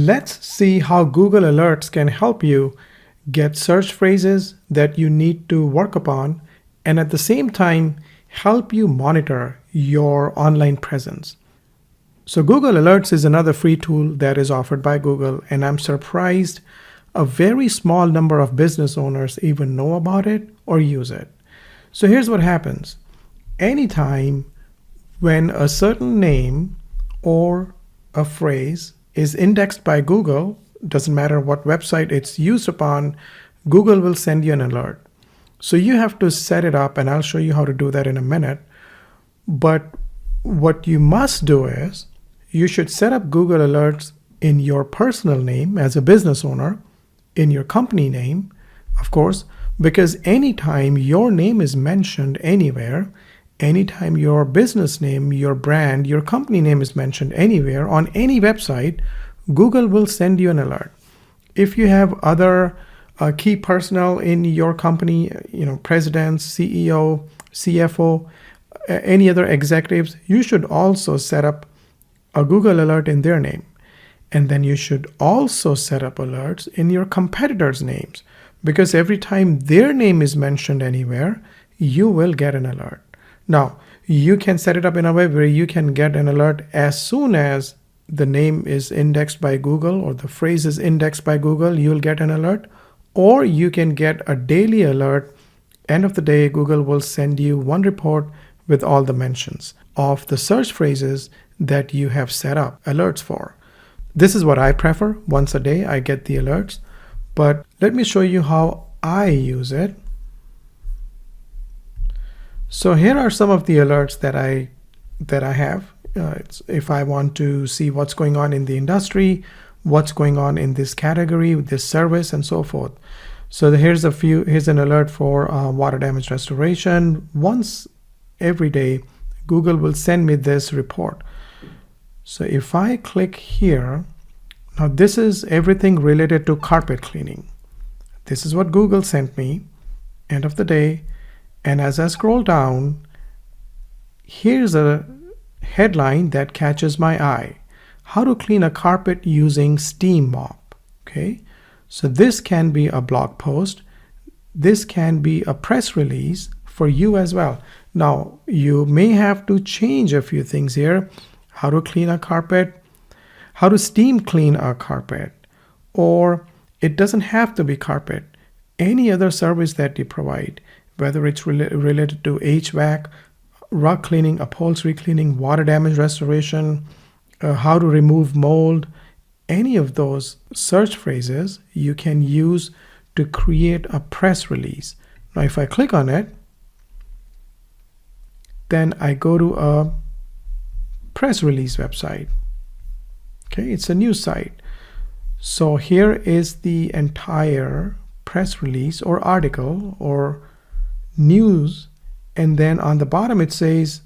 Let's see how Google Alerts can help you get search phrases that you need to work upon and at the same time help you monitor your online presence. So Google Alerts is another free tool that is offered by Google, and I'm surprised a very small number of business owners even know about it or use it. So here's what happens. Anytime when a certain name or a phrase is indexed by Google, doesn't matter what website it's used upon, Google will send you an alert. So you have to set it up, and I'll show you how to do that in a minute. But what you must do is you should set up Google Alerts in your personal name as a business owner, in your company name, of course, because anytime your name is mentioned anywhere, anytime your business name, your brand, your company name is mentioned anywhere on any website, Google will send you an alert. If you have other key personnel in your company, presidents, CEO, CFO, any other executives, you should also set up a Google alert in their name. And then you should also set up alerts in your competitors' names, because every time their name is mentioned anywhere, you will get an alert. Now, you can set it up in a way where you can get an alert as soon as the name is indexed by Google or the phrase is indexed by Google, you'll get an alert. Or you can get a daily alert. End of the day, Google will send you one report with all the mentions of the search phrases that you have set up alerts for. This is what I prefer. Once a day, I get the alerts. But let me show you how I use it. So here are some of the alerts that I have. If I want to see what's going on in the industry, what's going on in this category, this service, and so forth. So here's an alert for water damage restoration. Once every day, Google will send me this report. So if I click here, now this is everything related to carpet cleaning. This is what Google sent me, end of the day. And as I scroll down, here's a headline that catches my eye. How to clean a carpet using steam mop. Okay, so this can be a blog post. This can be a press release for you as well. Now, you may have to change a few things here. How to clean a carpet, how to steam clean a carpet, or it doesn't have to be carpet. Any other service that you provide, whether it's related to HVAC, rug cleaning, upholstery cleaning, water damage restoration, how to remove mold, any of those search phrases you can use to create a press release. Now, if I click on it, then I go to a press release website. Okay, it's a news site. So here is the entire press release or article or news, and then on the bottom it says,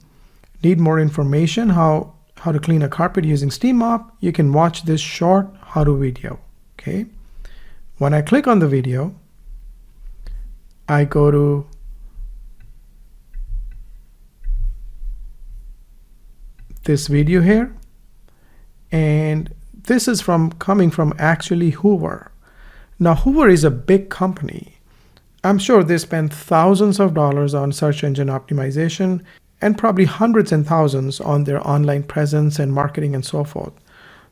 need more information how to clean a carpet using steam mop? You can watch this short how-to video. Okay, when I click on the video, I go to this video here, and this is coming from actually Hoover. Now, Hoover is a big company. I'm sure they spend thousands of dollars on search engine optimization and probably hundreds and thousands on their online presence and marketing and so forth.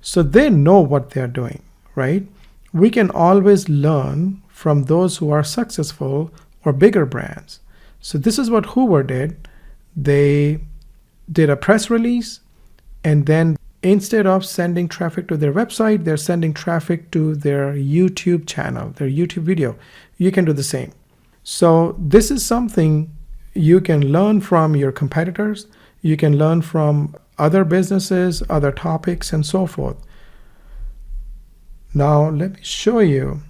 So they know what they're doing, right? We can always learn from those who are successful or bigger brands. So this is what Hoover did. They did a press release, and then instead of sending traffic to their website, they're sending traffic to their YouTube channel, their YouTube video. You can do the same. So this is something you can learn from your competitors. You can learn from other businesses, other topics, and so forth. Now, let me show you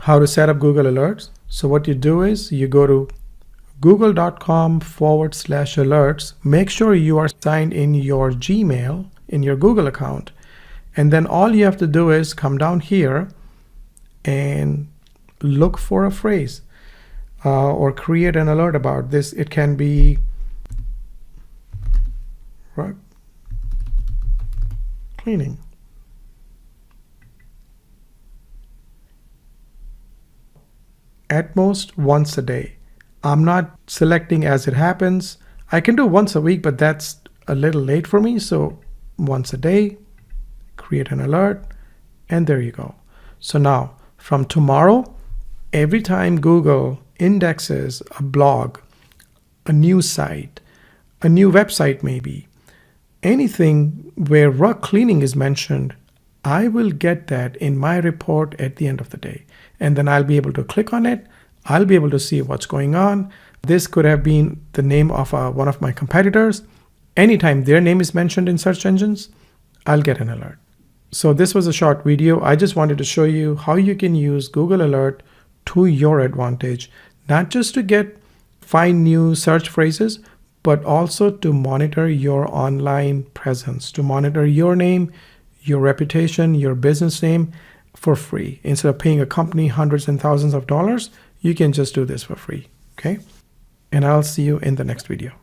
how to set up Google Alerts. So what you do is you go to google.com/alerts. Make sure you are signed in your Gmail, in your Google account. And then all you have to do is come down here and look for a phrase or create an alert about this. It can be rug cleaning. at most once a day. I'm not selecting as it happens. I can do once a week, but that's a little late for me. So once a day, create an alert, and there you go. So now from tomorrow, every time Google indexes a blog, a news site, a new website maybe, anything where rug cleaning is mentioned, I will get that in my report at the end of the day. And then I'll be able to click on it. I'll be able to see what's going on. This could have been the name of one of my competitors. Anytime their name is mentioned in search engines, I'll get an alert. So this was a short video. I just wanted to show you how you can use Google Alert to your advantage, not just to find new search phrases, but also to monitor your online presence, to monitor your name, your reputation, your business name for free. Instead of paying a company hundreds and thousands of dollars, you can just do this for free, okay? And I'll see you in the next video.